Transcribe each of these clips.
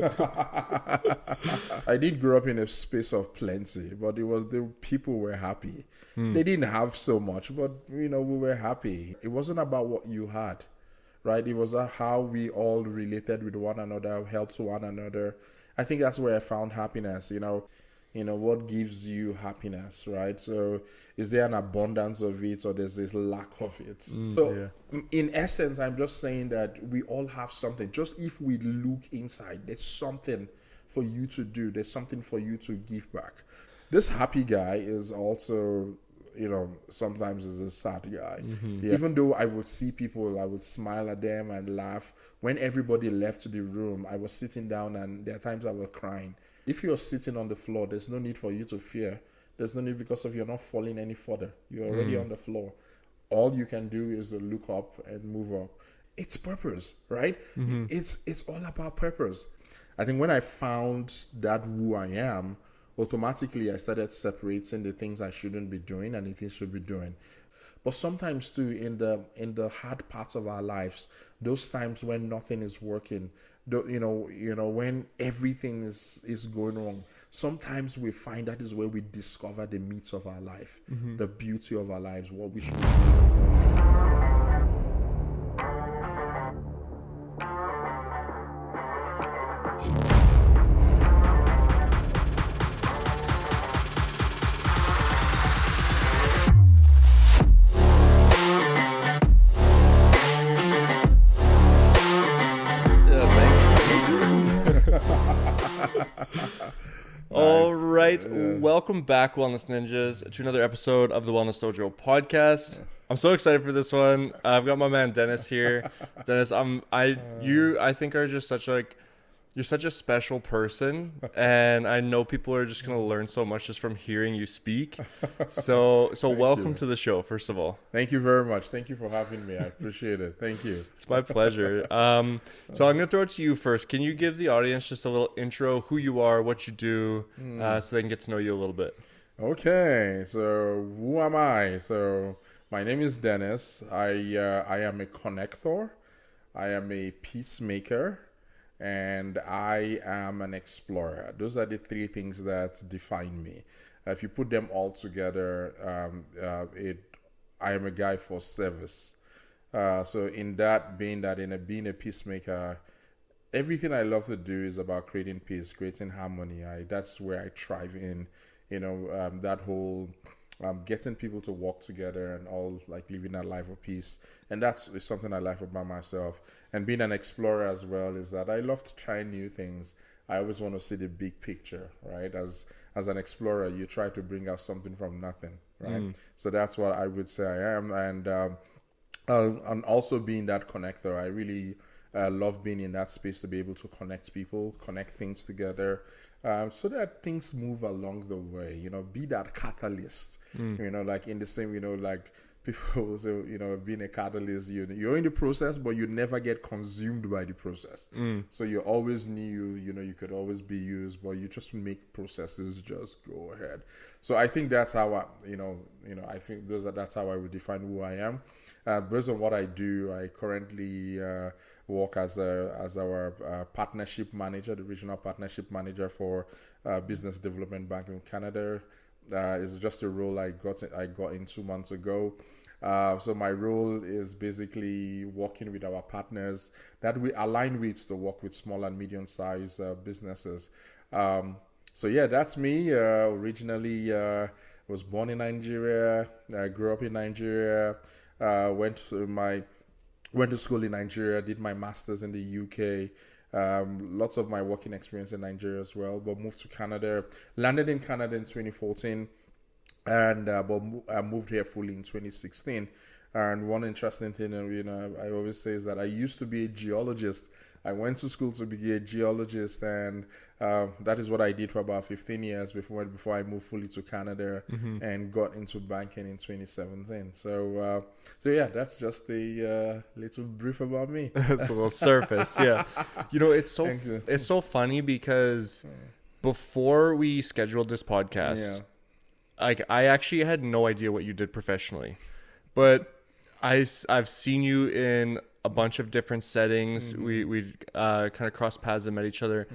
I did grow up in a space of plenty, but the people were happy. They didn't have so much, but we were happy. It wasn't about what you had, right? It was how we all related with one another, helped one another. I think that's where I found happiness. What gives you happiness, right? So is there an abundance of it, or there's this lack of it? In essence, I'm just saying that we all have something. Just if we look inside, there's something for you to do. There's something for you to give back. This happy guy is also, sometimes is a sad guy. Even though I would see people, I would smile at them and laugh. When everybody left the room, I was sitting down, and there are times I was crying. If you're sitting on the floor, there's no need for you to fear. There's no need, because you're not falling any further. You're already on the floor. All you can do is to look up and move up. It's purpose, right? It's all about purpose. I think when I found that who I am, automatically I started separating the things I shouldn't be doing and the things I should be doing. But sometimes too, in the hard parts of our lives, those times when nothing is working, when everything is going wrong, sometimes we find that is where we discover the meat of our life, the beauty of our lives, what we should be doing. All right, welcome back, Wellness Ninjas, to another episode of the Wellness Dojo Podcast. I'm so excited for this one. I've got my man Dennis here. Dennis, I think are just you're such a special person, and I know people are just gonna learn so much just from hearing you speak. So welcome to the show, first of all. Thank you very much. Thank you for having me. I appreciate it. Thank you. It's my pleasure. So I'm gonna throw it to you first. Can you give the audience just a little intro, who you are, what you do, so they can get to know you a little bit? Okay, so who am I? So my name is Dennis. I am a connector. I am a peacemaker. And I am an explorer. Those are the three things that define me. If you put them all together, I am a guy for service. So in that, being a peacemaker, everything I love to do is about creating peace, creating harmony. That's where I thrive in. That whole getting people to work together and all, like living that life of peace. And that's something I like about myself. And being an explorer as well is that I love to try new things. I always want to see the big picture, right? As an explorer, you try to bring out something from nothing, right? So that's what I would say I am. And also being that connector, I really love being in that space to be able to connect people, connect things together, so that things move along the way, be that catalyst, like in the same, like people say, being a catalyst, you're in the process, but you never get consumed by the process. So you're always new, you could always be used, but you just make processes just go ahead. So I think that's how I think that's how I would define who I am. Based on what I do, I currently work as our partnership manager, the regional partnership manager for Business Development Bank in Canada. It's just a role I got in 2 months ago. So my role is basically working with our partners that we align with to work with small and medium-sized businesses. So yeah, that's me. Originally, was born in Nigeria. I grew up in Nigeria. Went to school in Nigeria. Did my master's in the UK. Lots of my working experience in Nigeria as well. But moved to Canada. Landed in Canada in 2014. And but I moved here fully in 2016. And one interesting thing, I always say is that I used to be a geologist. I went to school to be a geologist, and that is what I did for about 15 years before I moved fully to Canada and got into banking in 2017. So yeah, that's just a little brief about me. It's a little surface, yeah. It's so funny because before we scheduled this podcast, I actually had no idea what you did professionally, but I've seen you in a bunch of different settings. We kind of crossed paths and met each other,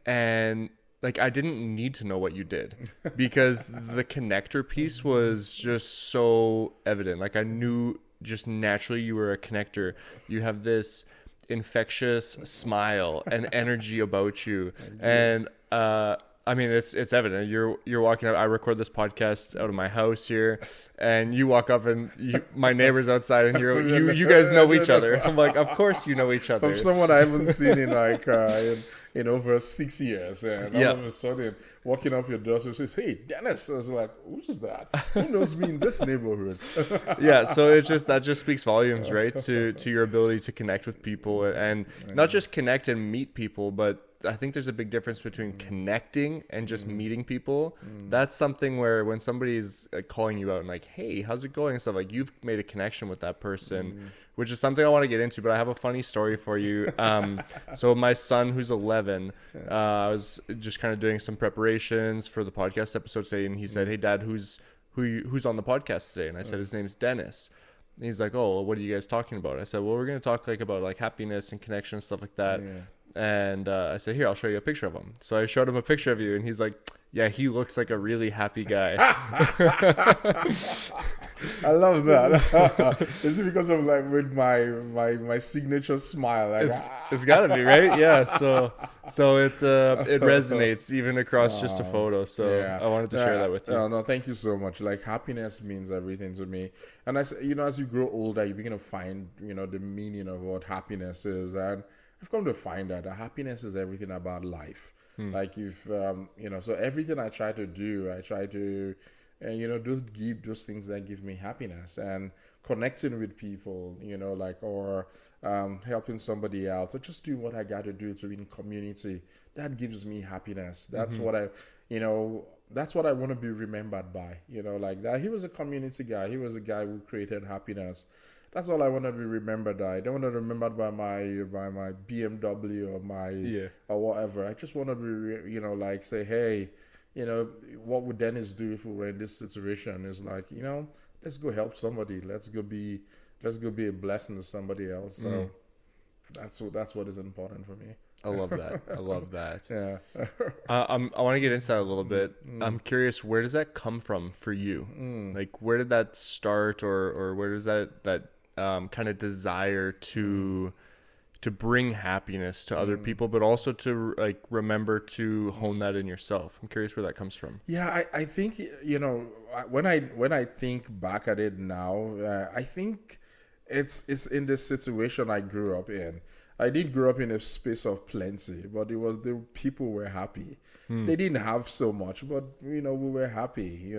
and like I didn't need to know what you did because the connector piece was just so evident. Like I knew just naturally you were a connector. You have this infectious smile and energy about you, and I mean, it's evident. You're walking up. I record this podcast out of my house here, and you walk up, and my neighbor's outside, and you guys know each other. I'm like, of course you know each other. From someone I haven't seen in like in over 6 years, and all of a sudden walking up your door, says, "Hey, Dennis." I was like, "Who's that? Who knows me in this neighborhood?" Yeah, so it's just that just speaks volumes, right, to your ability to connect with people, and not just connect and meet people, but I think there's a big difference between connecting and just meeting people. That's something where when somebody's calling you out and like, hey, how's it going and stuff, like you've made a connection with that person, which is something I want to get into, but I have a funny story for you. So my son, who's 11, I was just kind of doing some preparations for the podcast episode today, and he said, hey, Dad, who's on the podcast today? And I said, his name's Dennis. And he's like, oh, well, what are you guys talking about? I said, well, we're going to talk like about like happiness and connection and stuff like that. And I said, here, I'll show you a picture of him. So I showed him a picture of you, and he's like, yeah, he looks like a really happy guy. I love that. Is it because of like with my signature smile? Like, it's got to be, right? Yeah. So it resonates even across just a photo. So I wanted to share that with you. No, thank you so much. Like happiness means everything to me. And as you grow older, you begin to find, the meaning of what happiness is. And I've come to find that happiness is everything about life. Like if, so everything I try to do, give those things that give me happiness, and connecting with people, or helping somebody out, or just doing what I got to do to be in community. That gives me happiness. That's what that's what I want to be remembered by, like that. He was a community guy. He was a guy who created happiness. That's all I want to be remembered by. I don't want to be remembered by my BMW or whatever. I just want to be, say, hey, what would Dennis do if we were in this situation? It's like, let's go help somebody. Let's go be a blessing to somebody else. So that's what is important for me. I love that. I love that. Yeah. I want to get into that a little bit. I'm curious, where does that come from for you? Like, where did that start, or where does that kind of desire to bring happiness to other people, but also to like remember to hone that in yourself? I'm curious where that comes from. Yeah, I think when I think back at it now, I think it's in this situation I grew up in. I did grow up in a space of plenty, but the people were happy. They didn't have so much, but we were happy.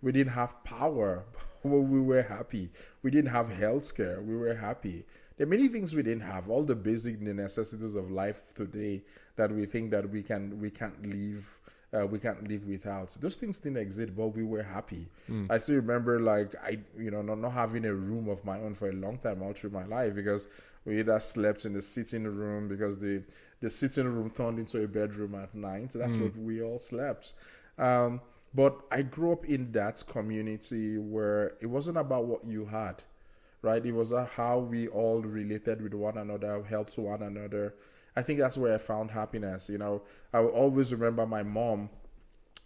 We didn't have power, but we were happy. We didn't have healthcare, we were happy. There are many things we didn't have. All the basic necessities of life today that we think that we can't live without. Those things didn't exist, but we were happy. I still remember, like, not having a room of my own for a long time all through my life, because we either slept in the sitting room, because the sitting room turned into a bedroom at night. So that's what we all slept. But I grew up in that community where it wasn't about what you had, right? It was how we all related with one another, helped one another. I think that's where I found happiness. I will always remember my mom.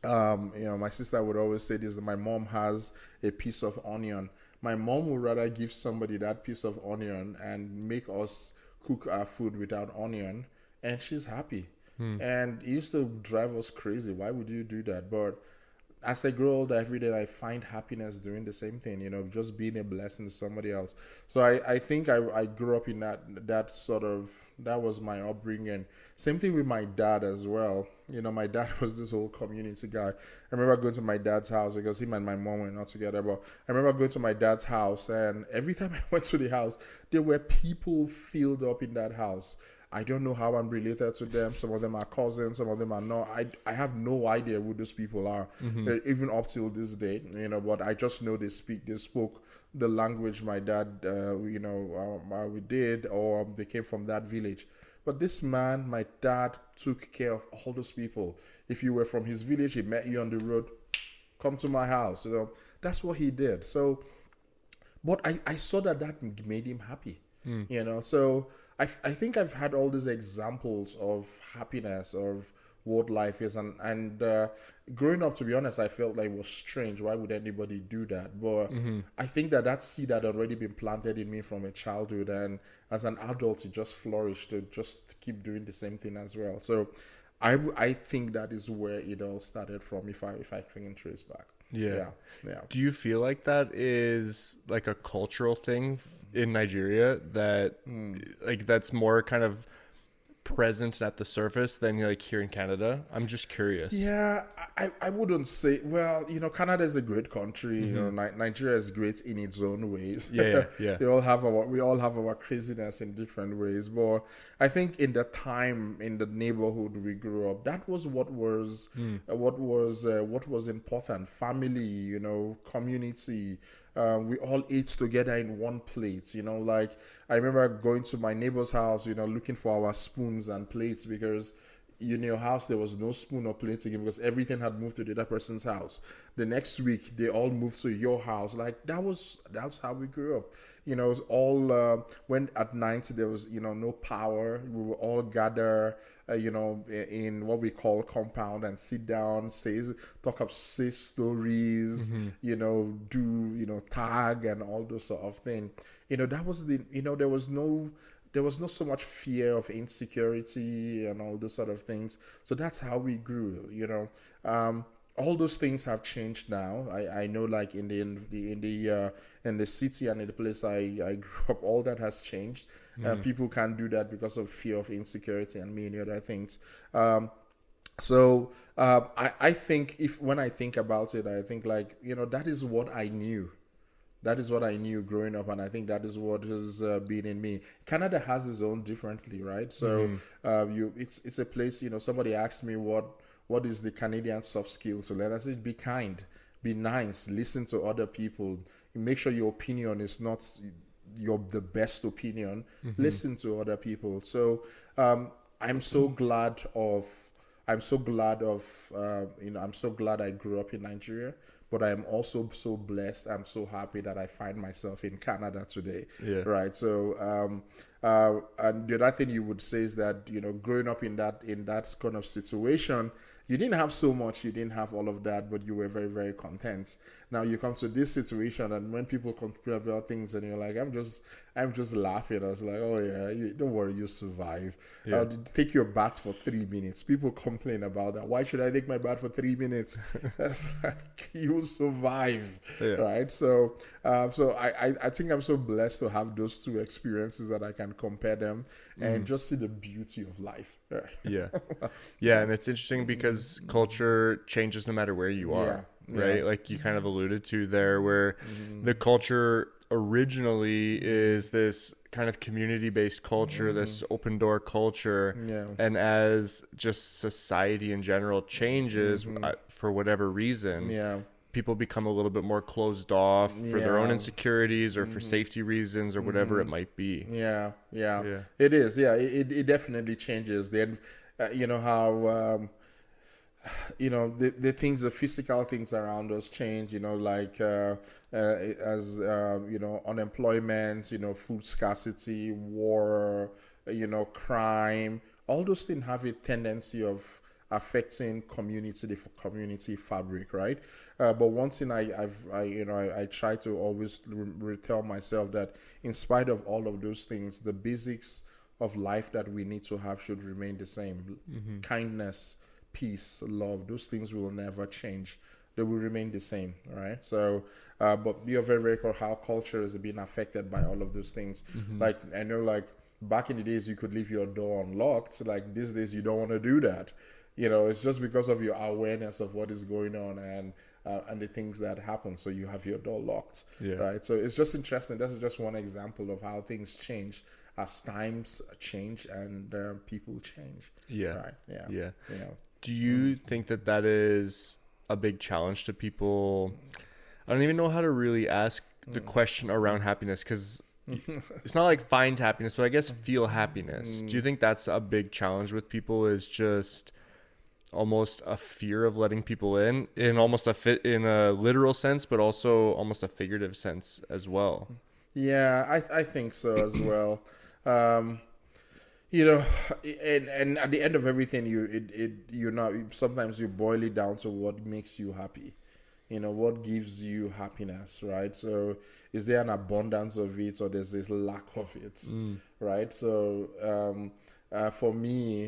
My sister would always say this, that my mom has a piece of onion. My mom would rather give somebody that piece of onion and make us cook our food without onion, and she's happy. And it used to drive us crazy. Why would you do that? But as I grow older, every day I find happiness doing the same thing, just being a blessing to somebody else. So I think I grew up in that sort of, that was my upbringing. Same thing with my dad as well. My dad was this whole community guy. I remember going to my dad's house, because him and my mom were not together, but I remember going to my dad's house, and every time I went to the house, there were people filled up in that house. I don't know how I'm related to them. Some of them are cousins, some of them are not. I have no idea who those people are, even up till this day. But I just know they spoke the language my dad, we did, or they came from that village. But this man, my dad, took care of all those people. If you were from his village, he met you on the road, come to my house. That's what he did. So, but I saw that made him happy. you know. So I think I've had all these examples of happiness, of what life is, and growing up, to be honest, I felt like it was strange. Why would anybody do that? But I think that seed had already been planted in me from a childhood, and as an adult, it just flourished to just keep doing the same thing as well. So I think that is where it all started from, if I can trace back. Yeah. Do you feel like that is like a cultural thing in Nigeria that like that's more kind of present at the surface than like here in Canada? I'm just curious. Yeah, I wouldn't say, well, you know, Canada is a great country. You know, Nigeria is great in its own ways. Yeah. we all have our craziness in different ways. But I think in the time, in the neighborhood we grew up, that was what was important. Family, you know, community. We all ate together in one plate, you know, like I remember going to my neighbor's house, you know, looking for our spoons and plates, because in your house there was no spoon or plate again, because everything had moved to the other person's house. The next week they all moved to your house. Like that's how we grew up. You know, it was all when at night there was, you know, no power, we would all gather, you know, in what we call compound and sit down, say stories, you know, do, you know, tag and all those sort of thing. You know, that was there was no so much fear of insecurity and all those sort of things. So that's how we grew, you know. All those things have changed now. I know, like in the city and in the place I grew up, all that has changed. People can't do that because of fear of insecurity and many other things. So I think when I think about it, I think, like, you know, that is what I knew. That is what I knew growing up, and I think that is what has been in me. Canada has its own differently, right? So it's a place, you know, somebody asked me what is the Canadian soft skill to learn. I said, be kind, be nice, listen to other people, make sure your opinion is not the best opinion. Listen to other people. So I'm so glad I grew up in Nigeria, but I'm also so blessed. I'm so happy that I find myself in Canada today. Yeah. Right. So and the other thing you would say is that, you know, growing up in that kind of situation, you didn't have so much, you didn't have all of that, but you were very, very content. Now you come to this situation, and when people complain about things, and you're like, I'm just laughing. I was like, oh yeah, don't worry, you survive. Yeah. Take your bath for 3 minutes. People complain about that. Why should I take my bath for 3 minutes? That's like, you'll survive, right? So, I think I'm so blessed to have those two experiences that I can compare them and just see the beauty of life. Yeah, and it's interesting because culture changes no matter where you are. Right? Like you kind of alluded to there, where the culture originally is this kind of community-based culture, this open door culture. And as just society in general changes for whatever reason, people become a little bit more closed off for their own insecurities or for safety reasons or whatever it might be. It is. It definitely changes. Then, you know how... you know, the physical things around us change, you know, like as you know, unemployment, you know, food scarcity, war, you know, crime, all those things have a tendency of affecting the community fabric, right? But one thing I try to always tell myself that in spite of all of those things, the basics of life that we need to have should remain the same. Kindness, peace, love, those things will never change. They will remain the same, right? So, but you're very, very cool how culture is being affected by all of those things. Like, I know, like, back in the days, you could leave your door unlocked. Like, these days, you don't want to do that. You know, it's just because of your awareness of what is going on and the things that happen. So you have your door locked, right? So it's just interesting. That's just one example of how things change as times change and people change. Right? Yeah. Do you think that is a big challenge to people? I don't even know how to really ask the question around happiness, because it's not like find happiness, but I guess feel happiness. Do you think that's a big challenge with people, is just almost a fear of letting people in almost in a literal sense, but also almost a figurative sense as well? Yeah, I think so as well. Um, you know, and at the end of everything, you're not, sometimes you boil it down to what makes you happy. What gives you happiness, right? So is there an abundance of it, or there's this lack of it, right? So for me,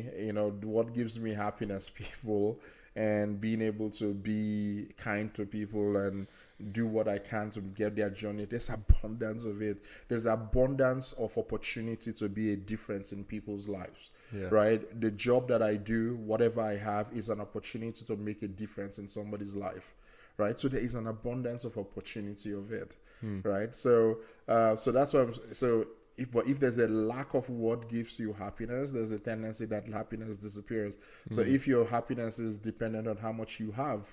what gives me happiness, people, and being able to be kind to people and do what I can to get their journey. There's abundance of it. There's abundance of opportunity to be a difference in people's lives. Yeah. Right? The job that I do, whatever I have, is an opportunity to make a difference in somebody's life. Right? So there is an abundance of opportunity of it. Right? So that's what if there's a lack of what gives you happiness, there's a tendency that happiness disappears. So if your happiness is dependent on how much you have,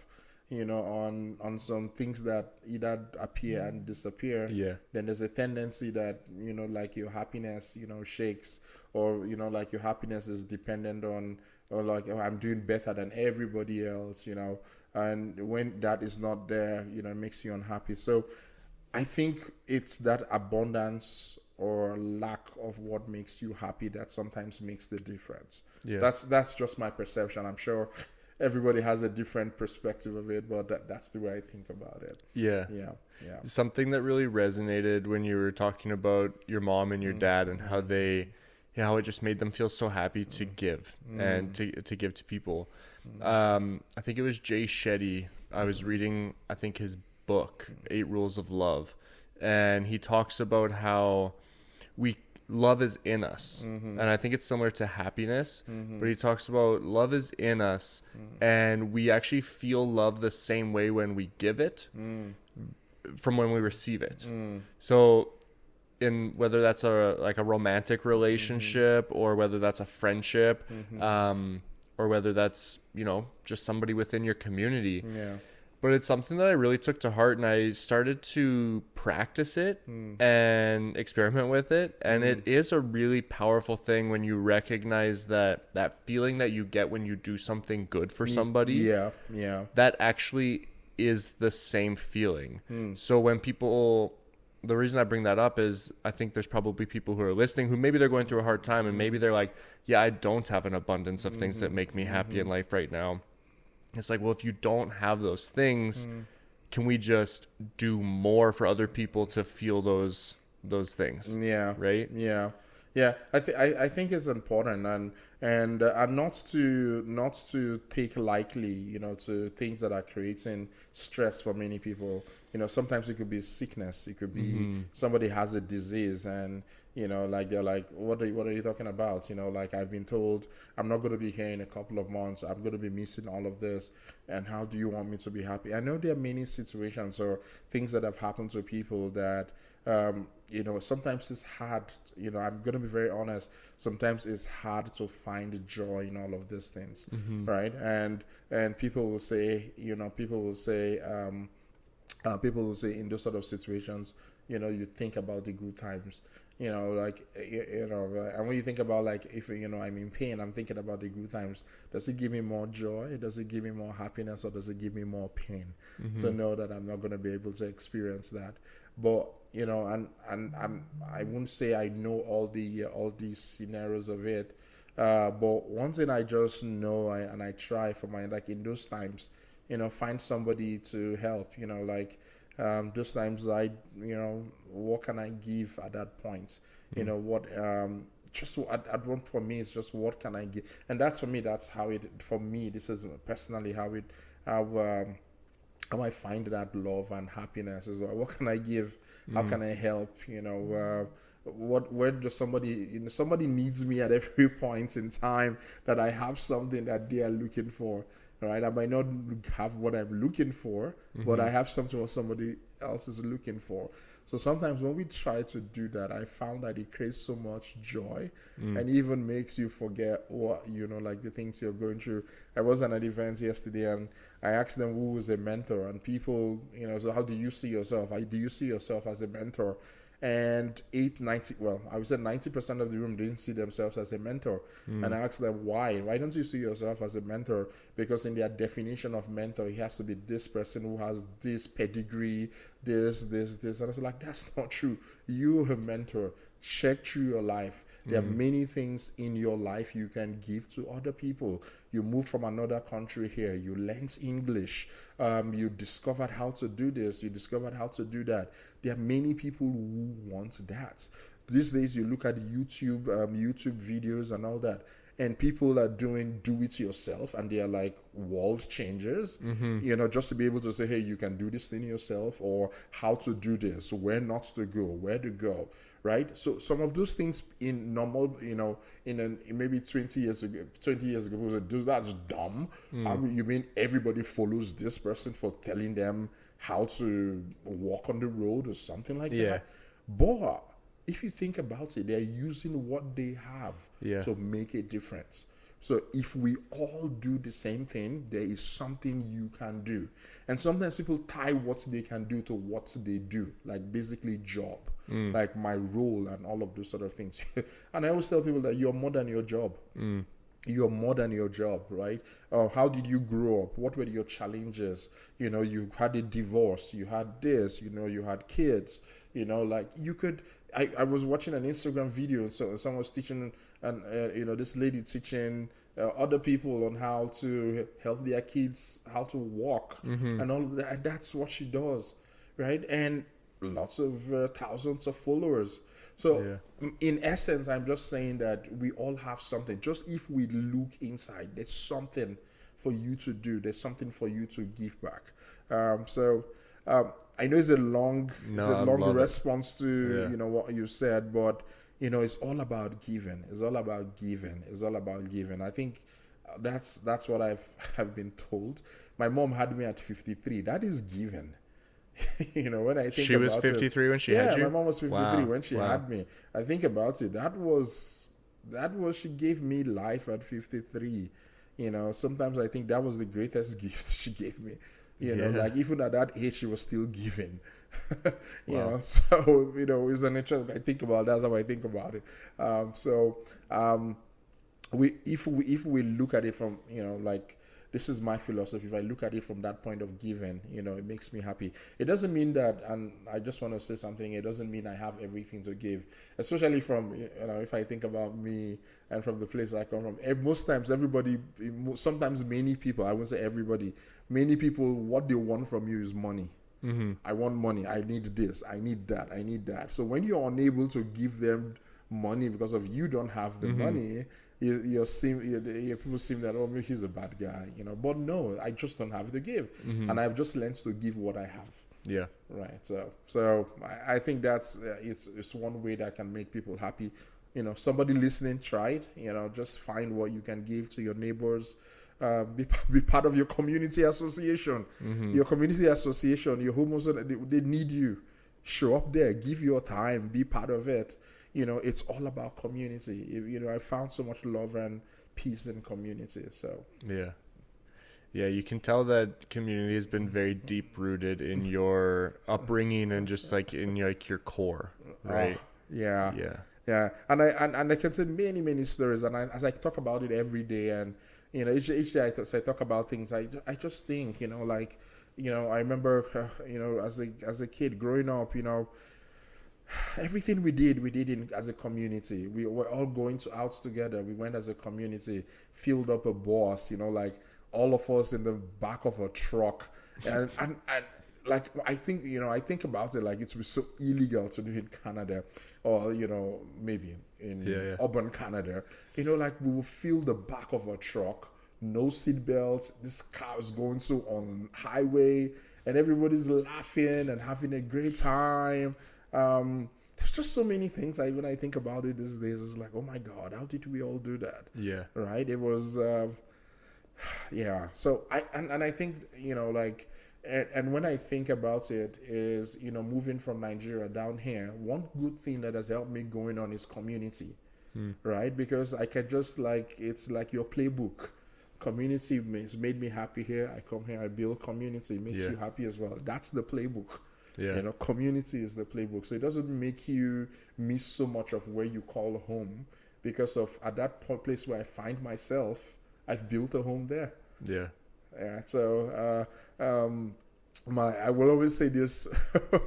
on some things that either appear and disappear, then there's a tendency that, like your happiness, shakes, or, like your happiness is dependent on, or like, oh, I'm doing better than everybody else, and when that is not there, it makes you unhappy. So I think it's that abundance or lack of what makes you happy that sometimes makes the difference. Yeah. That's just my perception. I'm sure everybody has a different perspective of it, but that's the way I think about it. Yeah. Something that really resonated when you were talking about your mom and your dad and how how it just made them feel so happy to give and to give to people. I think it was Jay Shetty. I was reading, I think, his book, 8 Rules of Love, and he talks about how love is in us. And I think it's similar to happiness, but he talks about love is in us, and we actually feel love the same way when we give it from when we receive it. So in whether that's a romantic relationship or whether that's a friendship, or whether that's, just somebody within your community. Yeah. But it's something that I really took to heart, and I started to practice it and experiment with it. And it is a really powerful thing when you recognize that feeling that you get when you do something good for somebody. Yeah. That actually is the same feeling. So when the reason I bring that up is I think there's probably people who are listening who maybe they're going through a hard time, and maybe they're like, yeah, I don't have an abundance of things that make me happy in life right now. It's like, well, if you don't have those things, can we just do more for other people to feel those things? Yeah. Right? Yeah. I think it's important, and not to take lightly, to things that are creating stress for many people. Sometimes it could be sickness. It could be somebody has a disease, and like they're like, what are you talking about? Like, I've been told I'm not going to be here in a couple of months. I'm going to be missing all of this. And how do you want me to be happy? I know there are many situations or things that have happened to people that, sometimes it's hard. I'm going to be very honest. Sometimes it's hard to find joy in all of these things, right? And people will say, people will say in those sort of situations, you think about the good times. And when you think about, like, if I'm in pain, I'm thinking about the good times. Does it give me more joy? Does it give me more happiness, or does it give me more pain to know that I'm not going to be able to experience that? But and I wouldn't say I know all these scenarios of it. But one thing I just know, and I try for like in those times, find somebody to help. Those times what can I give at that point? For me, it's just what can I give? And that's for me, that's how it, for me, this is personally how I find that love and happiness as well. What can I give? How can I help? Where does somebody needs me at every point in time, that I have something that they are looking for. Right, I might not have what I'm looking for, but I have something what somebody else is looking for. So sometimes when we try to do that, I found that it creates so much joy and even makes you forget what, like the things you're going through. I was at an event yesterday, and I asked them who was a mentor, and people, so how do you see yourself? Do you see yourself as a mentor? And I would say 90% of the room didn't see themselves as a mentor. And I asked them, why? Why don't you see yourself as a mentor? Because in their definition of mentor, he has to be this person who has this pedigree, this. And I was like, that's not true. You're a mentor. Check through your life. There are many things in your life you can give to other people. You moved from another country here. You learned English. You discovered how to do this. You discovered how to do that. There are many people who want that. These days, you look at YouTube videos and all that, and people are doing do it yourself, and they are like world changers. Just to be able to say, hey, you can do this thing yourself, or how to do this, where not to go, where to go. Right, so some of those things in normal, maybe 20 years ago, that's dumb. You mean everybody follows this person for telling them how to walk on the road or something like that? But if you think about it, they're using what they have to make a difference. So if we all do the same thing, there is something you can do. And sometimes people tie what they can do to what they do, like basically job, like my role and all of those sort of things. And I always tell people that you're more than your job. You're more than your job, right? How did you grow up? What were your challenges? You had a divorce, you had this, you had kids, I was watching an Instagram video, so someone was teaching, and this lady teaching other people on how to help their kids how to walk and all of that, and that's what she does, right? And lots of thousands of followers. So in essence, I'm just saying that we all have something. Just if we look inside, there's something for you to do. There's something for you to give back. I know it's a long response to what you said, but it's all about giving. It's all about giving. I think that's what I've been told. My mom had me at 53. That is giving. When I think she was 53 when she had you. Yeah, my mom was 53 when she had me. I think about it. That was she gave me life at 53. Sometimes I think that was the greatest gift she gave me. Like even at that age, she was still giving. So it's an interesting. I think about that's how I think about it. If we look at it from this is my philosophy. If I look at it from that point of giving, it makes me happy. It doesn't mean that, and I just want to say something. It doesn't mean I have everything to give, especially from if I think about me and from the place I come from. Most times, sometimes many people. I won't say everybody. Many people, what they want from you is money. I want money. I need this. I need that. I need that. So when you're unable to give them money because of you don't have the money, people seem that, oh, maybe he's a bad guy, But no, I just don't have to give, and I've just learned to give what I have. Yeah. Right. So I think that's it's one way that can make people happy. Somebody listening, try it. Just find what you can give to your neighbors. Be part of your community association. Your community association, your homos, they need you. Show up there, give your time, be part of it. It's all about community. I found so much love and peace in community. So you can tell that community has been very deep rooted in your upbringing and just like in your core, right? Yeah. And I can tell many stories, and as I talk about it every day, and each day as I talk about things, I just think, I remember, as a kid growing up, everything we did as a community. We were all going out together. We went as a community, filled up a bus, all of us in the back of a truck, and like I think about it like it would be so illegal to do in Canada, or maybe in urban Canada. Like we will fill the back of a truck, no seat belts. This car is going so on highway, and everybody's laughing and having a great time. There's just so many things. When I think about it these days, it's like, oh my God, how did we all do that? Yeah. Right. It was, So I think, and when I think about it is, moving from Nigeria down here, one good thing that has helped me going on is community, right? Because I can just it's like your playbook. Community has made me happy here. I come here, I build community. It makes you happy as well. That's the playbook. Yeah. Community is the playbook. So it doesn't make you miss so much of where you call home, because of at that place where I find myself, I've built a home there. Yeah. Yeah. So I will always say this.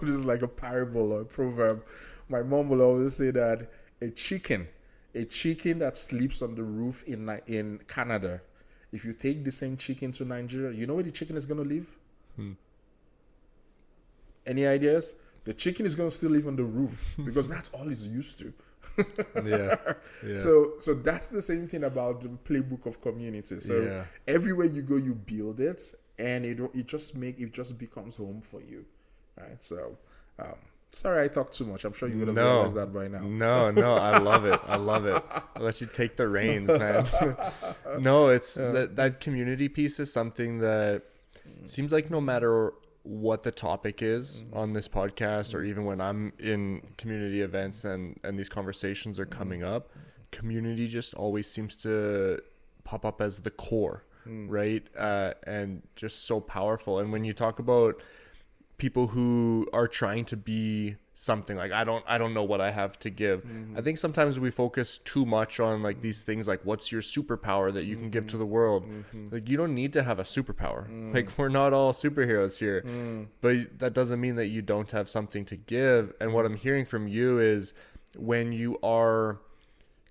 This is like a parable or a proverb. My mom will always say that a chicken that sleeps on the roof in Canada, if you take the same chicken to Nigeria, you know where the chicken is going to live? Any ideas? The chicken is going to still live on the roof because that's all it's used to. Yeah. So that's the same thing about the playbook of community. So everywhere you go, you build it, and it just becomes home for you, right? So sorry I talked too much. I'm sure you would have realized that by now. No, I love it. I'll let you take the reins, man. No, it's that community piece is something that seems like no matter what the topic is on this podcast, or even when I'm in community events and these conversations are coming up, community just always seems to pop up as the core, right? And just so powerful. And when you talk about people who are trying to be something, like I don't know what I have to give. I think sometimes we focus too much on like these things, like what's your superpower that you can give to the world. Like you don't need to have a superpower. Like we're not all superheroes here, but that doesn't mean that you don't have something to give. And what I'm hearing from you is when you are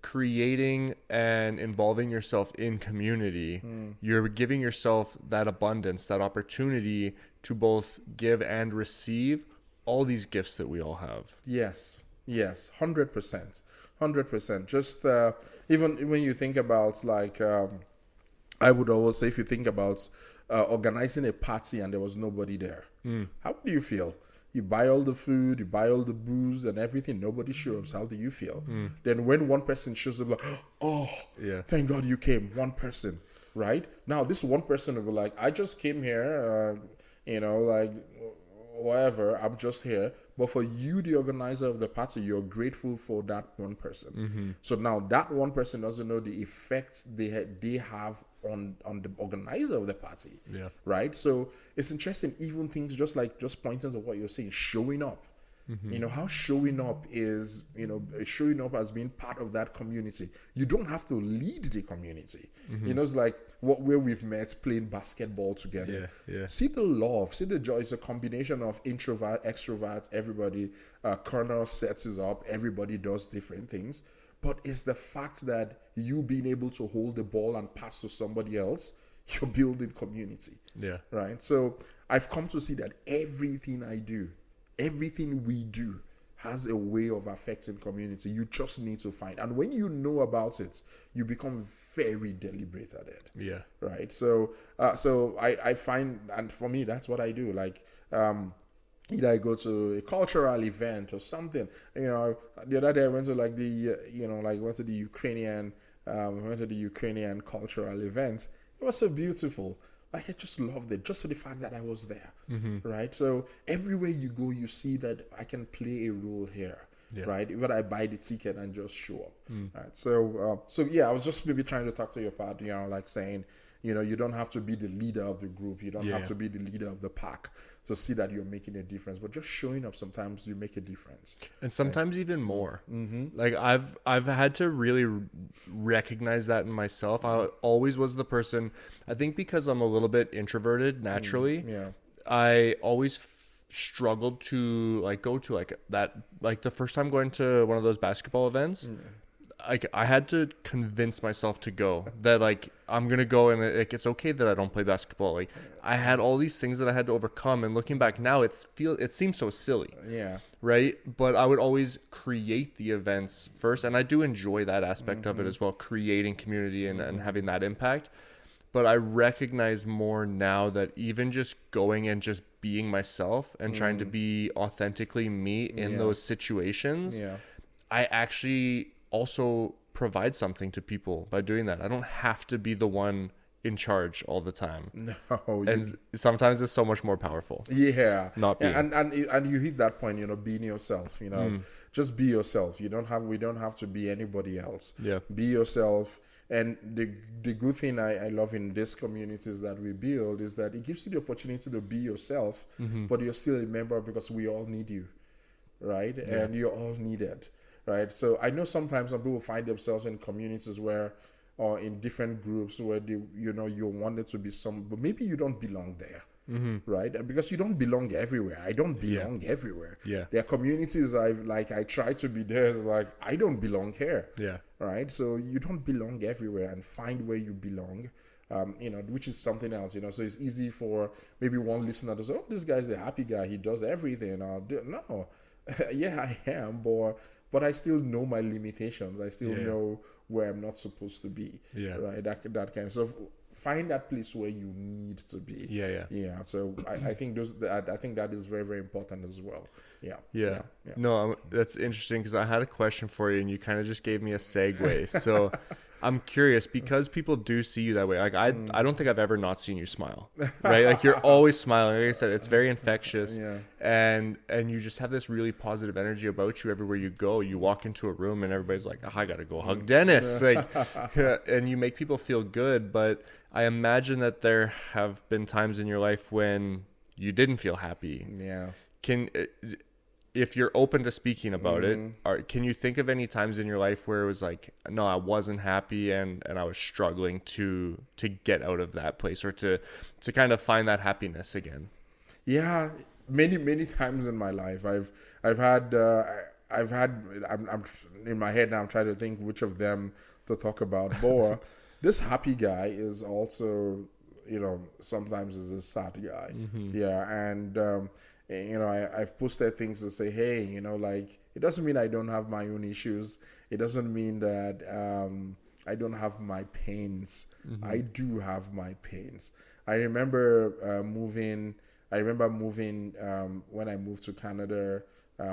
creating and involving yourself in community, you're giving yourself that abundance, that opportunity to both give and receive all these gifts that we all have. Yes, 100%. Just even when you think about like, I would always say, if you think about organizing a party and there was nobody there, how do you feel? You buy all the food, you buy all the booze and everything, nobody shows. How do you feel? Then when one person shows up, like, thank God you came, one person, right? Now this one person will be like, I just came here, like whatever, I'm just here. But for you, the organizer of the party, you're grateful for that one person. So now that one person doesn't know the effects they have on the organizer of the party. Right? So it's interesting, even things just pointing to what you're saying, showing up. How showing up is, showing up as being part of that community. You don't have to lead the community. It's like where we've met playing basketball together. See the love, see the joy. It's a combination of introvert, extrovert, everybody. Colonel sets it up. Everybody does different things. But it's the fact that you being able to hold the ball and pass to somebody else, you're building community. Right? So I've come to see that everything I do, everything we do has a way of affecting community. You just need to find. And when you know about it, you become very deliberate at it. Right? So I find, and for me, that's what I do. Like, either I go to a cultural event or something. The other day I went to went to the Ukrainian cultural event. It was so beautiful. Like, I just loved it, just for the fact that I was there, right? So everywhere you go, you see that I can play a role here, right? Even I buy the ticket and just show up, right? So I was just maybe trying to talk to your part, like saying, you don't have to be the leader of the group. You don't have to be the leader of the pack to see that you're making a difference. But just showing up, sometimes you make a difference. And sometimes even more. Like I've had to really recognize that in myself. I always was the person, I think because I'm a little bit introverted naturally, I always struggled to go to that, the first time going to one of those basketball events. I had to convince myself to go, that I'm gonna go, and it's okay that I don't play basketball. I had all these things that I had to overcome, and looking back now, it seems so silly. Right? But I would always create the events first, and I do enjoy that aspect of it as well, creating community and having that impact. But I recognize more now that even just going and just being myself and trying to be authentically me in those situations, I actually also provide something to people by doing that. I don't have to be the one in charge all the time. No, and sometimes it's so much more powerful. Not being. And you hit that point, being yourself. Just be yourself. We don't have to be anybody else. Yeah. Be yourself. And the good thing I love in these communities that we build is that it gives you the opportunity to be yourself, but you're still a member because we all need you, right? Yeah. And you're all needed, right? So I know sometimes some people find themselves in communities where, or in different groups where you wanted to be but maybe you don't belong there. Right? Because you don't belong everywhere. I don't belong everywhere. Yeah. There are communities I try to be there. It's like, I don't belong here. Yeah. Right? So you don't belong everywhere, and find where you belong, which is something else, So it's easy for maybe one listener to say, oh, this guy's a happy guy. He does everything. No. Yeah, I am, but I still know my limitations. I still know where I'm not supposed to be. Yeah. Right? That kind of stuff. Find that place where you need to be. Yeah. So I think that is very, very important as well. Yeah. No, that's interesting, because I had a question for you and you kind of just gave me a segue. So I'm curious, because people do see you that way. Like I don't think I've ever not seen you smile, right? Like you're always smiling. Like I said, it's very infectious. And you just have this really positive energy about you everywhere you go. You walk into a room and everybody's like, oh, I got to go hug Dennis. Like, and you make people feel good. But I imagine that there have been times in your life when you didn't feel happy. Yeah. If you're open to speaking about it, can you think of any times in your life where it was like, no, I wasn't happy and I was struggling to get out of that place, or to kind of find that happiness again? Yeah, many times in my life, I've had I'm in my head now. I'm trying to think which of them to talk about more. This happy guy is also, sometimes is a sad guy. Yeah, and I've posted things to say, hey, like, it doesn't mean I don't have my own issues. It doesn't mean that I don't have my pains. I do have my pains. I remember moving when I moved to Canada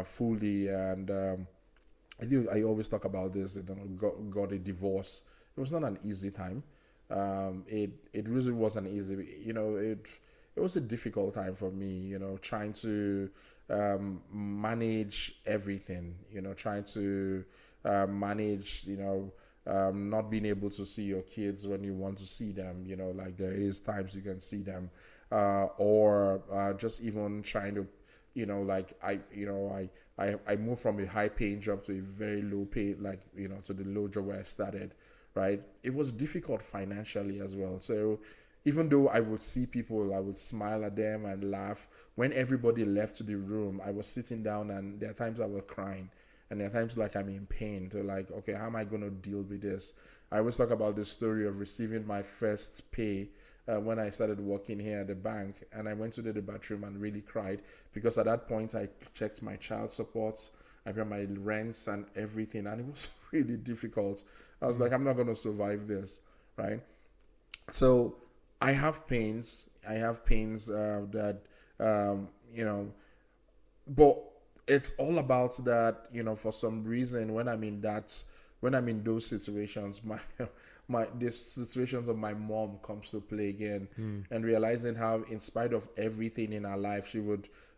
fully, and I always talk about this. Got a divorce. It was not an easy time. It really wasn't easy. It was a difficult time for me, trying to manage everything, trying to manage, not being able to see your kids when you want to see them, like there is times you can see them, or just even trying to, I moved from a high paying job to a very low pay, to the low job where I started, right? It was difficult financially as well. So even though I would see people, I would smile at them and laugh. When everybody left the room, I was sitting down, and there are times I was crying, and there are times like I'm in pain. So like, okay, how am I going to deal with this? I always talk about the story of receiving my first pay when I started working here at the bank, and I went to the bathroom and really cried, because at that point I checked my child supports, I paid my rents and everything, and it was really difficult. I was like, I'm not going to survive this, right? So I have pains. That, but it's all about that, for some reason, when I'm in those situations, the situations of my mom comes to play again, and realizing how, in spite of everything in her life,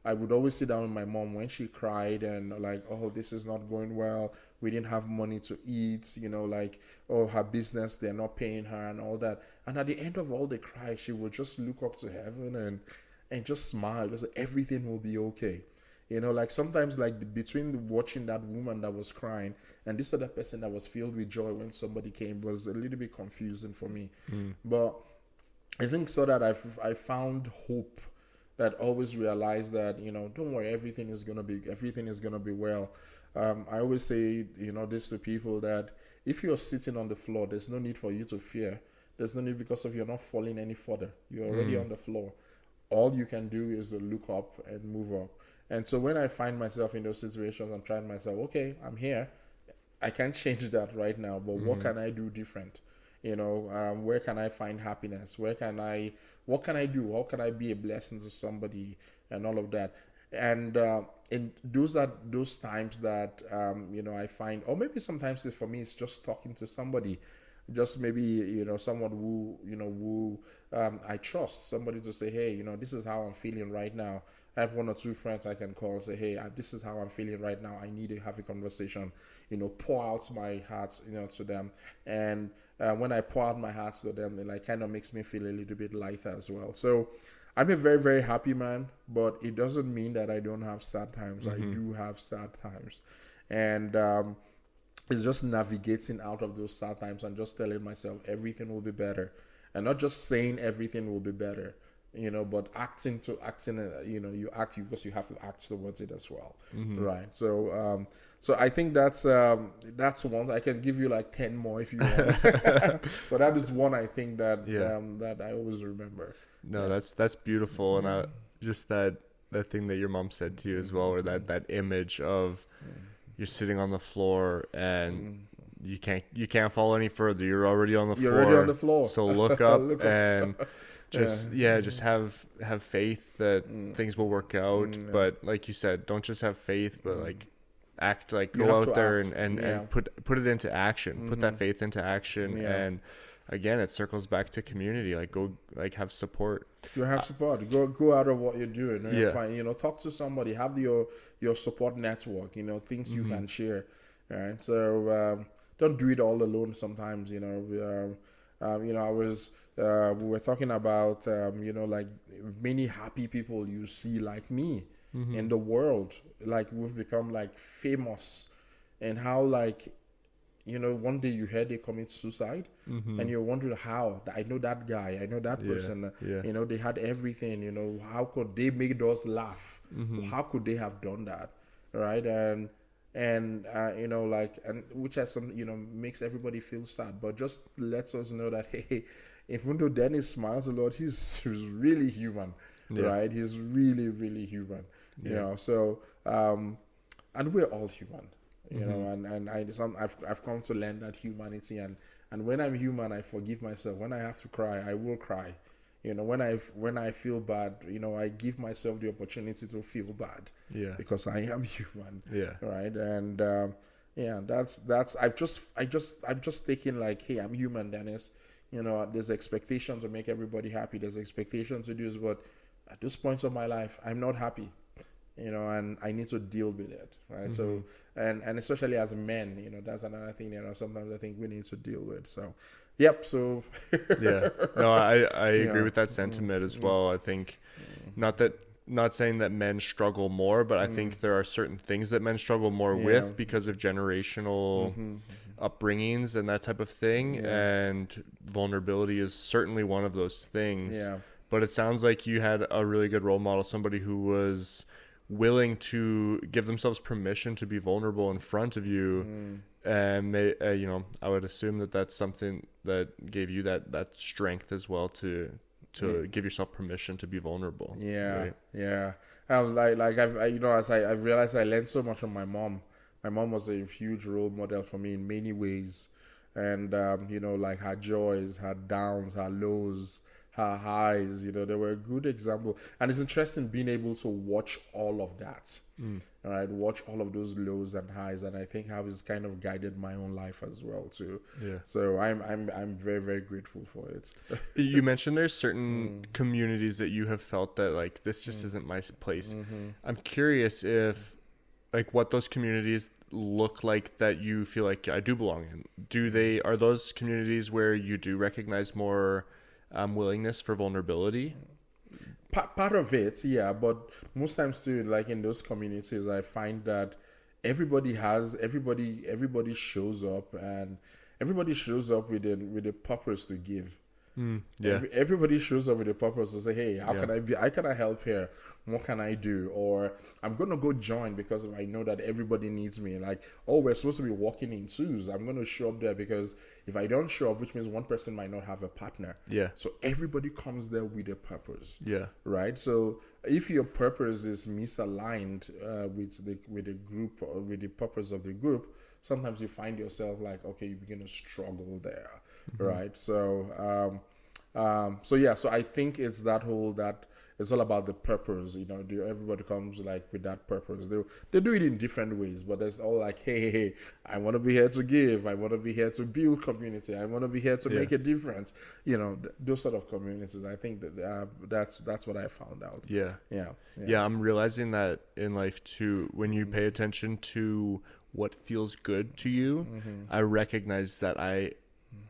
I would always sit down with my mom when she cried and like, oh, this is not going well. We didn't have money to eat, her business, they're not paying her and all that. And at the end of all the cry, she would just look up to heaven and just smile, because everything will be okay. Sometimes between watching that woman that was crying and this other person that was filled with joy when somebody came was a little bit confusing for me. But I think so that I found hope, that always realized that, don't worry, everything is gonna be well. I always say, this to people, that if you're sitting on the floor, there's no need for you to fear. There's no need, because of you're not falling any further. You're already on the floor. All you can do is to look up and move up. And so when I find myself in those situations, I'm trying myself, okay, I'm here. I can't change that right now, but what can I do different? Where can I find happiness? What can I do? How can I be a blessing to somebody, and all of that? And in those times that I find, or maybe sometimes for me it's just talking to somebody, just maybe someone who I trust, somebody to say, hey, this is how I'm feeling right now. I have one or two friends I can call and say, hey, this is how I'm feeling right now. I need to have a conversation, pour out my heart, to them. And when I pour out my heart to them, it like kind of makes me feel a little bit lighter as well. So I'm a very, very happy man, but it doesn't mean that I don't have sad times. I do have sad times. And it's just navigating out of those sad times and just telling myself everything will be better. And not just saying everything will be better, but acting, you act because you have to act towards it as well. Right. So I think that's one. I can give you like 10 more if you want. But that is one I think that that I always remember. No, that's beautiful. And just that thing that your mom said to you as well, or that image of you're sitting on the floor and you can't fall any further. You're already on the floor. You're already on the floor. So look up and just have faith that things will work out. But like you said, don't just have faith, but like act, like go out there and put it into action. Put that faith into action. And again, it circles back to community. Like go, like have support. You have support. Go out of what you're doing. Find, talk to somebody. Have your support network. Things you can share. Right. So don't do it all alone. Sometimes we were talking about like many happy people you see like me in the world. Like we've become like famous, and how like. One day you heard they commit suicide, and you're wondering how. I know that guy. I know that person. They had everything. How could they make us laugh? How could they have done that, right? And which has some makes everybody feel sad, but just lets us know that hey, even though Dennis smiles a lot, he's really human, right? He's really, really human. So and we're all human. And I've come to learn that humanity, and when I'm human, I forgive myself. When I have to cry, I will cry. When I feel bad, I give myself the opportunity to feel bad. Because I am human. Right. And that's I've just taken like, hey, I'm human, Dennis. There's expectations to make everybody happy. There's expectations to do this, but at this point of my life, I'm not happy. And I need to deal with it, right? So, and especially as men, that's another thing, sometimes I think we need to deal with. So, yep. So, no, I agree with that sentiment as well. I think not saying that men struggle more, but I think there are certain things that men struggle more with because of generational upbringings and that type of thing. And vulnerability is certainly one of those things. But it sounds like you had a really good role model, somebody who was willing to give themselves permission to be vulnerable in front of you. And I would assume that that's something that gave you that strength as well to give yourself permission to be vulnerable. Right? I've realized I learned so much from my mom. My mom was a huge role model for me in many ways, and like her joys, her downs, her lows, her highs, they were a good example. And it's interesting being able to watch all of that, right? Watch all of those lows and highs, and I think how it's kind of guided my own life as well too. So I'm very, very grateful for it. You mentioned there's certain communities that you have felt that like this just isn't my place. I'm curious if like what those communities look like that you feel like I do belong in. Are those communities where you do recognize more willingness for vulnerability? Part of it, but most times too, like in those communities, I find that everybody shows up, and everybody shows up with a purpose to give. Everybody shows up with a purpose to say, hey, how can I help here? What can I do? Or I'm going to go join because I know that everybody needs me. Like, we're supposed to be walking in twos. I'm going to show up there because if I don't show up, which means one person might not have a partner. So everybody comes there with a purpose. Right? So if your purpose is misaligned with the group or with the purpose of the group, sometimes you find yourself like, okay, you begin to struggle there. Right? So, so I think it's it's all about the purpose, everybody comes like with that purpose. They do it in different ways, but it's all like, hey, I want to be here to give. I want to be here to build community. I want to be here to make a difference. Those sort of communities. I think that's what I found out. I'm realizing that in life too, when you pay attention to what feels good to you, I recognize that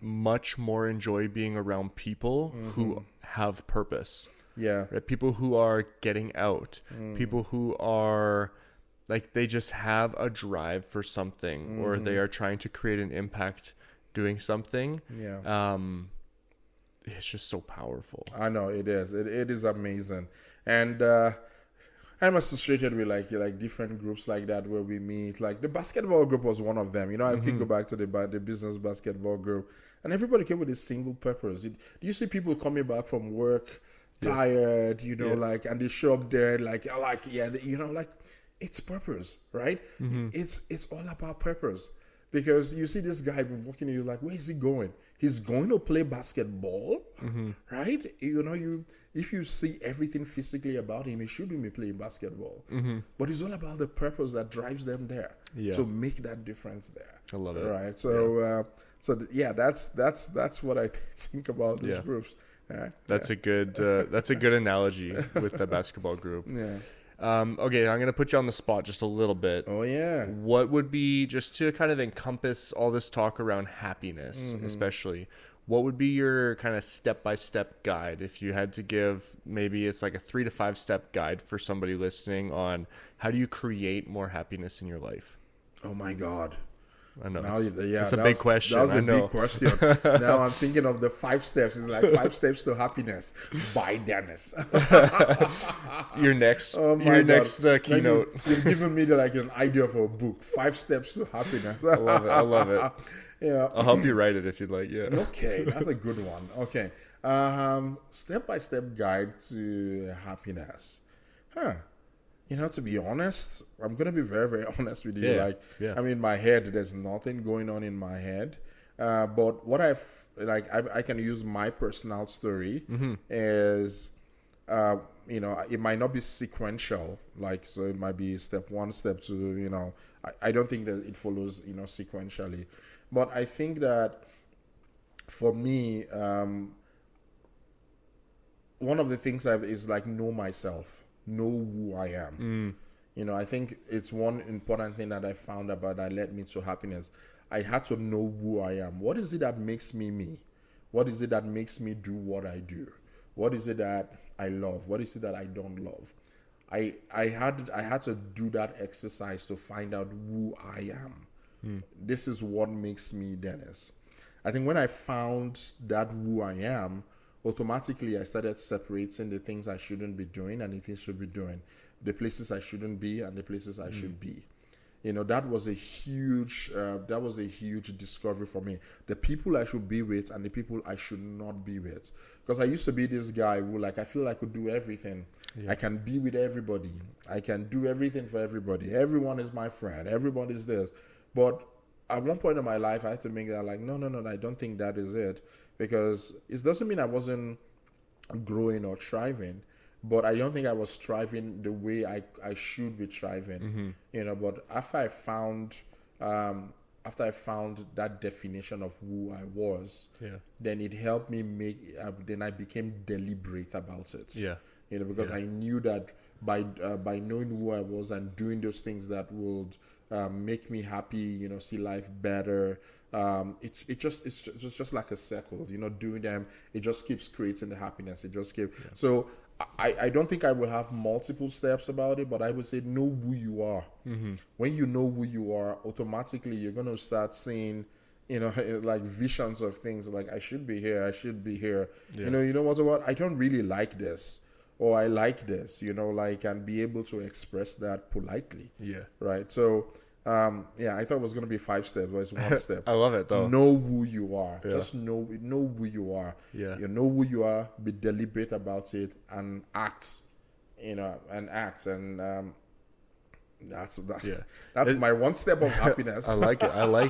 much more enjoy being around people who have purpose. Yeah. Right? People who are getting out. People who are like, they just have a drive for something, or they are trying to create an impact doing something. Yeah. It's just so powerful. I know it is. It is amazing. And I'm associated with like different groups like that where we meet. Like the basketball group was one of them. You know, I could go back to the business basketball group, and everybody came with a single purpose. Do you see people coming back from work tired? You know, like, and they show up there like you know, like, it's purpose, right? It's all about purpose, because you see this guy walking, and you're like, where is he going? He's going to play basketball, right? You know, if you see everything physically about him, he shouldn't be playing basketball. But it's all about the purpose that drives them there. Yeah. So make that difference there. I love it. Right. So, that's what I think about these groups. That's a good analogy with the basketball group. Yeah. Okay, I'm going to put you on the spot just a little bit. Oh, yeah. What would be, just to kind of encompass all this talk around happiness, especially, what would be your kind of step-by-step guide if you had to give, maybe it's like a 3 to 5 step guide for somebody listening on how do you create more happiness in your life? Oh, my God. I know. It's a big question. That was a big question. Now I'm thinking of the 5 steps. It's like 5 steps to happiness by Dennis. Your next keynote. You've given me an idea for a book. 5 steps to happiness. I love it. Yeah. I'll help you write it if you'd like. Yeah. Okay, that's a good one. Okay. Step-by-step guide to happiness. You know, to be honest, I'm going to be very, very honest with you. I mean, my head, there's nothing going on in my head. But what I can use my personal story is, you know, it might not be sequential. So it might be step 1, step 2, you know. I don't think that it follows, you know, sequentially. But I think that for me, one of the things is know myself. Know who I am. You know, I think it's one important thing that I found about that led me to happiness. I had to know who I am. What is it that makes me me? What is it that makes me do what I do? What is it that I love? What is it that I don't love? I had to do that exercise to find out who I am. This is what makes me Dennis. I think when I found that who I am, automatically I started separating the things I shouldn't be doing and the things I should be doing, the places I shouldn't be and the places I should be. You know, that was a huge discovery for me. The people I should be with and the people I should not be with. Because I used to be this guy who I feel I could do everything. Yeah. I can be with everybody. I can do everything for everybody. Everyone is my friend. Everybody is this. But at one point in my life, I had to make that no, I don't think that is it. Because it doesn't mean I wasn't growing or thriving, but I don't think I was thriving the way I should be thriving. You know, but after I found that definition of who I was, then it helped me then I became deliberate about it. Yeah. You know, because I knew that by knowing who I was and doing those things that would make me happy, you know, see life better. It's just like a circle, you know, doing them, it just keeps creating the happiness. It just keeps. So I don't think I will have multiple steps about it, but I would say know who you are. When you know who you are, automatically you're going to start seeing, you know, like visions of things like I should be here. You know what, I don't really like this, or I like this, you know, and be able to express that politely. Yeah. Right. So I thought it was going to be 5 steps, but it's 1 step. I love it, though. Know who you are. Yeah. Just know who you are. Yeah. You know who you are, be deliberate about it, and act. You know, and act. And that's my 1 step of happiness. I like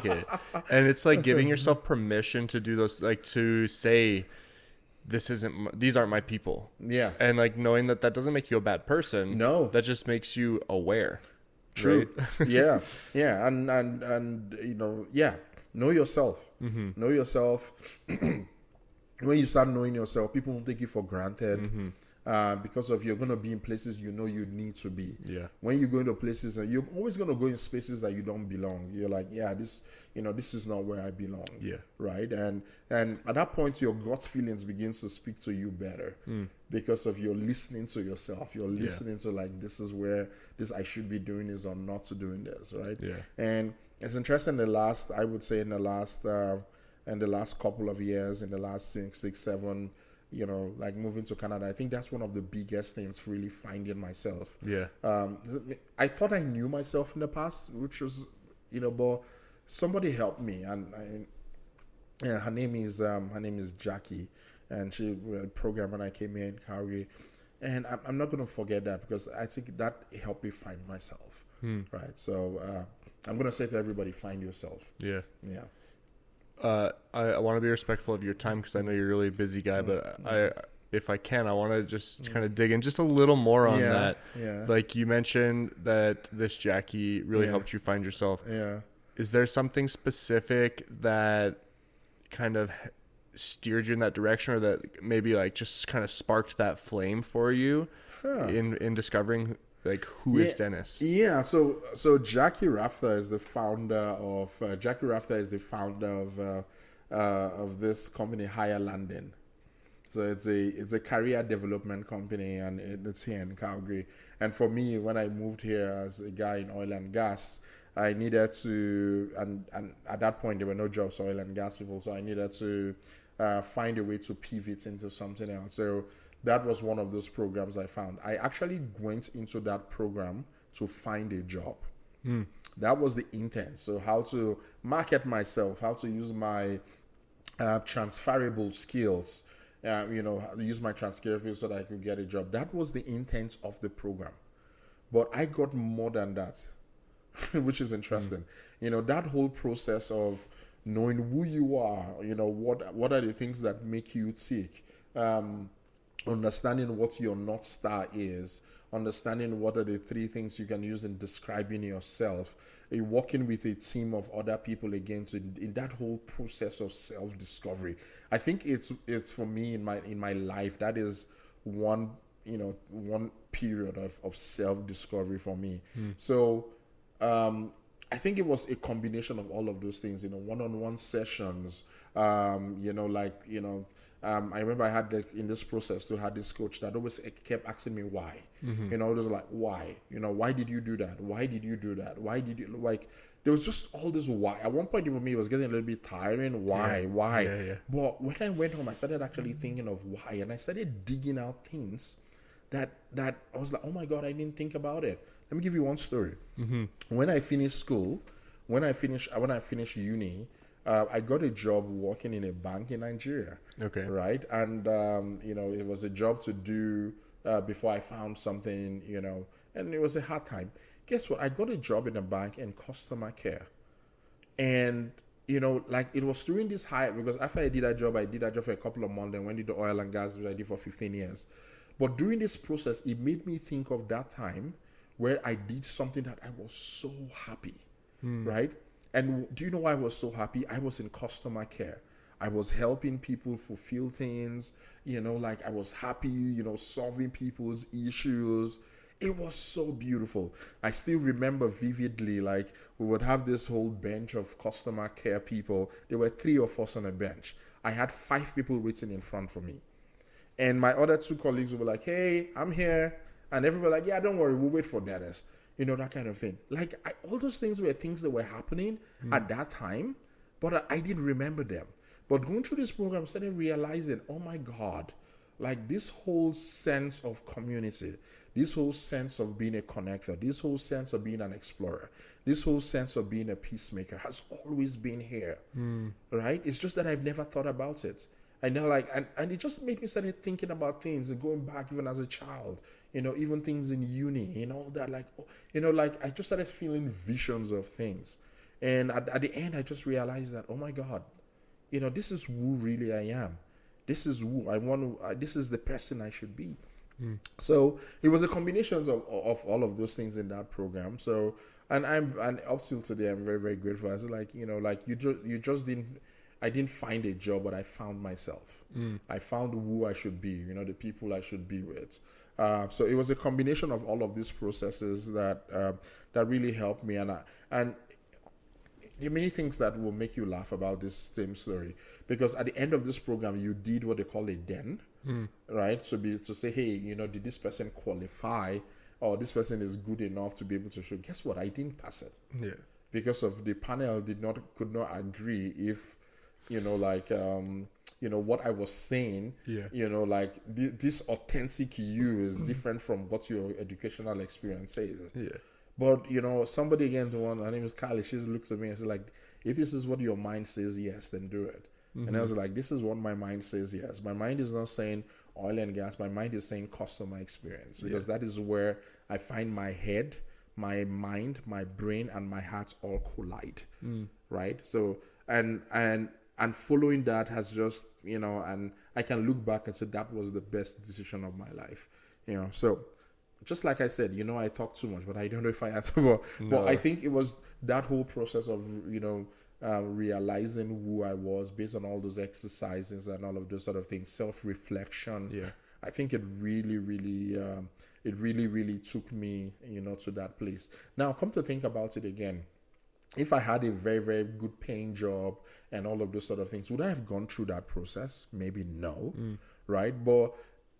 it. And it's like giving yourself permission to do those, to say, these aren't my people. Yeah. And knowing that doesn't make you a bad person. No. That just makes you aware. True. Right? Yeah. And you know, know yourself. Know yourself. When you start knowing yourself, people won't take you for granted. because of you're going to be in places you need to be. Yeah. When you go into places, and you're always going to go in spaces that you don't belong. You're like, yeah, this is not where I belong. Yeah. Right. And at that point, your gut feelings begins to speak to you better because of you're listening to yourself. You're listening to like, this is where I should be doing this or not to doing this. Right. Yeah. And it's interesting. In the last couple of years, in the last 6, 7, like moving to Canada, I think that's one of the biggest things for really finding myself. Yeah. I thought I knew myself in the past, which was, but somebody helped me, and her name is Jackie, and she was a program when I came here in Calgary, and I'm not going to forget that because I think that helped me find myself. Right. So I'm going to say to everybody, find yourself. Yeah. Yeah. I want to be respectful of your time because I know you're a really busy guy, but if I can, I want to just kind of dig in just a little more on that. Yeah. Like you mentioned that this Jackie really helped you find yourself. Yeah. Is there something specific that kind of steered you in that direction, or that maybe like just kind of sparked that flame for you in discovering like who is Dennis? Yeah, so Jackie Rafter is the founder of this company, Higher Landing. So it's a career development company, and it's here in Calgary. And for me, when I moved here as a guy in oil and gas, I needed to, and at that point there were no jobs for oil and gas people, so I needed to find a way to pivot into something else. So that was one of those programs I found. I actually went into that program to find a job. That was the intent. So how to market myself, how to use my transferable skills, use my transferable so that I could get a job. That was the intent of the program. But I got more than that, which is interesting. That whole process of knowing who you are, what are the things that make you tick, understanding what your North Star is, understanding what are the 3 things you can use in describing yourself, working with a team of other people again. So in that whole process of self-discovery, I think it's for me in my life, that is one period of self-discovery for me. So I think it was a combination of all of those things, one-on-one sessions, I remember I had in this process to had this coach that always kept asking me why. It was like, why? Why did you do that? Why did you do that? Why did you, like, there was just all this why. At one point even me, it was getting a little bit tiring. Why? Yeah. But when I went home, I started actually thinking of why, and I started digging out things that I was like, oh my God, I didn't think about it. Let me give you one story. When I finished school, when I finished uni, I got a job working in a bank in Nigeria. Okay. Right. And, it was a job to do before I found something, and it was a hard time. Guess what? I got a job in a bank in customer care. And, it was during this high, because after I did that job for a couple of months and went into oil and gas, which I did for 15 years. But during this process, it made me think of that time where I did something that I was so happy. Right. And do you know why I was so happy? I was in customer care. I was helping people fulfill things, like I was happy, solving people's issues. It was so beautiful. I still remember vividly, like we would have this whole bench of customer care people. There were 3 of us on a bench. I had 5 people waiting in front for me. And my other 2 colleagues were like, hey, I'm here. And everybody like, yeah, don't worry, we'll wait for Dennis. That kind of thing. Like all those things were things that were happening at that time, but I didn't remember them. But going through this program, I started realizing, oh my God, like this whole sense of community, this whole sense of being a connector, this whole sense of being an explorer, this whole sense of being a peacemaker has always been here, right? It's just that I've never thought about it. And it just made me start thinking about things and going back even as a child, even things in uni, that I just started feeling visions of things. And at the end, I just realized that, oh my God, this is who really I am. This is who I want to, this is the person I should be. So it was a combination of all of those things in that program. So, and up till today, I'm very, very grateful. I was like, you just didn't, I didn't find a job, but I found myself. I found who I should be, the people I should be with. So it was a combination of all of these processes that really helped me. And there are many things that will make you laugh about this same story, because at the end of this program, you did what they call a den, right? So to say, hey, did this person qualify, or this person is good enough to be able to show? Guess what? I didn't pass it. Yeah. Because of the panel could not agree if, what I was saying, this authentic you is different from what your educational experience says. Yeah. But, somebody again, her name is Kyle, she just looks at me and says, like, if this is what your mind says yes, then do it. And I was like, this is what my mind says yes. My mind is not saying oil and gas. My mind is saying customer experience, because that is where I find my head, my mind, my brain, and my heart all collide, right? So, and following that has just, and I can look back and say that was the best decision of my life, So, just like I said, I talk too much, but I don't know if I answer more. No. But I think it was that whole process of, realizing who I was based on all those exercises and all of those sort of things, self-reflection. Yeah. I think it really, really took me, to that place. Now, come to think about it again. If I had a very, very good paying job and all of those sort of things, would I have gone through that process? Maybe no, right? But,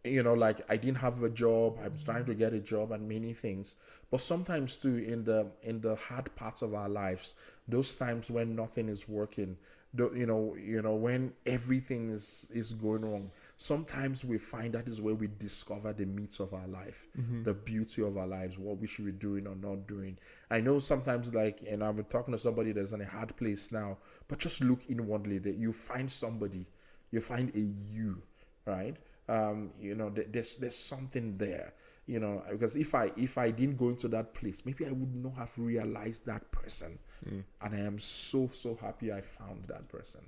I didn't have a job. I was trying to get a job and many things. But sometimes too, in the hard parts of our lives, those times when nothing is working, when everything is going wrong, sometimes we find that is where we discover the meats of our life, the beauty of our lives, what we should be doing or not doing. I know sometimes, I'm talking to somebody that's in a hard place now, but just look inwardly, that you find somebody, you find a you, right? There's something there, because if I didn't go into that place, maybe I would not have realized that person. And I am so happy I found that person.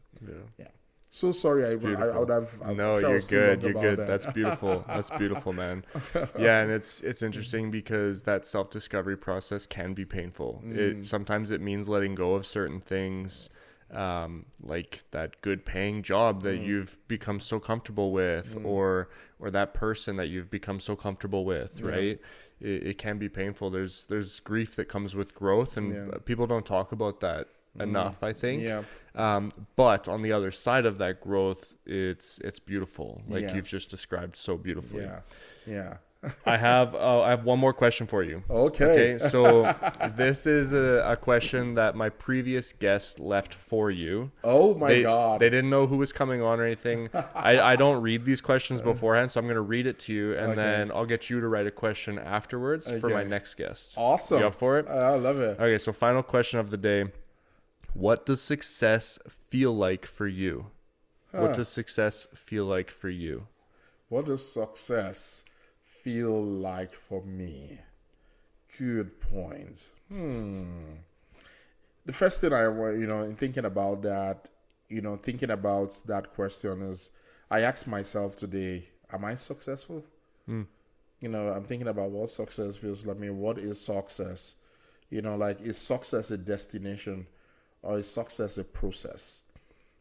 Yeah. So sorry, I would have. No, you're good. You're good. That's beautiful. That's beautiful, man. Yeah, and it's interesting because that self-discovery process can be painful. Sometimes it means letting go of certain things, like that good paying job that you've become so comfortable with, or that person that you've become so comfortable with, right? It can be painful. There's grief that comes with growth, and people don't talk about that enough, I think. But on the other side of that growth, it's beautiful, like you've just described so beautifully. I have one more question for you. Okay. So this is a question that my previous guest left for you. Oh my God. They didn't know who was coming on or anything. I don't read these questions beforehand, so I'm going to read it to you, and then I'll get you to write a question afterwards for my next guest. Awesome. You up for it? I love it. Okay, so final question of the day. What does success feel like for you? What does success feel like for you? What does success feel like for me? Good point. The first thing I want, in thinking about that, thinking about that question is, I ask myself today, am I successful? I'm thinking about what success feels like. What is success? Is success a destination, or is success a process?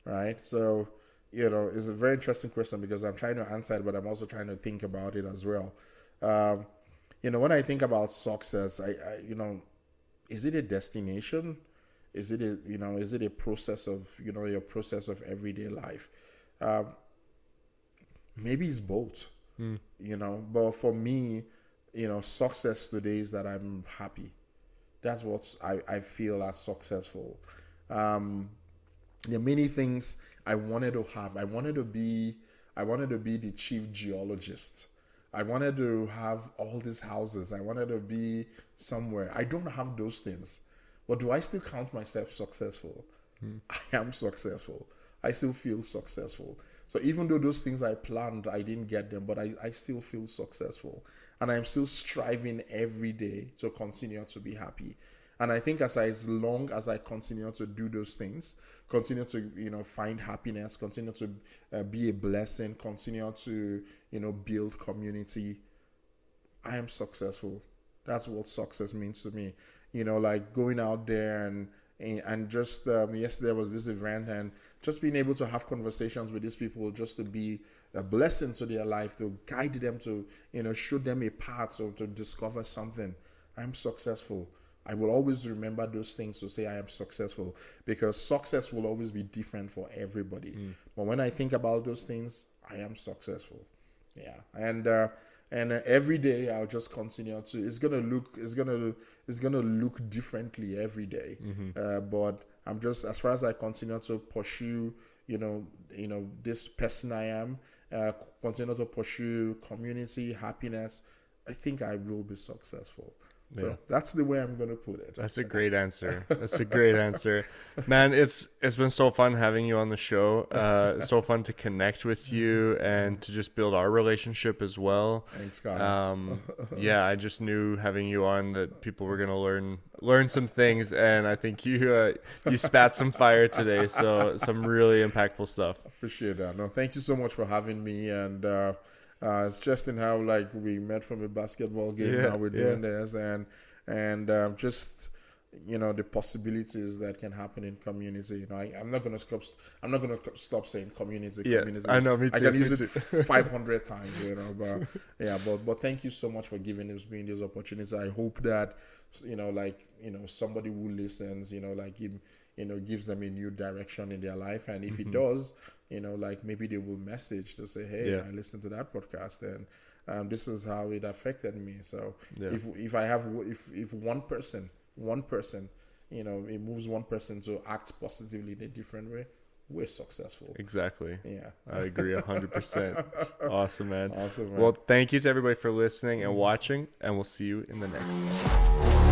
Right? So, it's a very interesting question, because I'm trying to answer it, but I'm also trying to think about it as well. When I think about success, I is it a destination? Is it a process of, your process of everyday life? Maybe it's both, but for me, success today is that I'm happy. That's what I feel as successful. There are many things I wanted to have. I wanted to be the chief geologist. I wanted to have all these houses. I wanted to be somewhere. I don't have those things. But do I still count myself successful? I am successful. I still feel successful. So even though those things I planned, I didn't get them, but I still feel successful. And I'm still striving every day to continue to be happy. And I think as long as I continue to do those things, continue to, find happiness, continue to be a blessing, continue to, build community, I am successful. That's what success means to me. Like going out there and, and just yesterday was this event, and just being able to have conversations with these people, just to be a blessing to their life, to guide them, to show them a path, or to discover something. I'm successful. I will always remember those things to say I am successful, because success will always be different for everybody. But when I think about those things, I am successful. Yeah, and every day I'll just continue to. It's gonna look differently every day. But I'm just, as far as I continue to pursue, this person I am, continue to pursue community, happiness, I think I will be successful. Yeah. So that's the way I'm going to put it. That's a great answer. That's a great answer. Man, it's been so fun having you on the show. It's so fun to connect with you and to just build our relationship as well. Thanks, God. Yeah, I just knew having you on that people were going to learn some things, and I think you spat some fire today, so some really impactful stuff. Appreciate that. No, thank you so much for having me, and it's just in how we met from a basketball game. Now we're doing this, and just the possibilities that can happen in community. I'm not gonna stop saying community. Yeah, community. I know. Me too. I can use it 500 times. But thank you so much for giving me this opportunity. I hope that somebody who listens, gives them a new direction in their life, and if it does, maybe they will message to say, hey, I listened to that podcast, and this is how it affected me. So if one person, it moves one person to act positively in a different way, we're successful. Exactly. Yeah. I agree 100%. Awesome, man. Awesome, man. Well, thank you to everybody for listening and watching, and we'll see you in the next episode.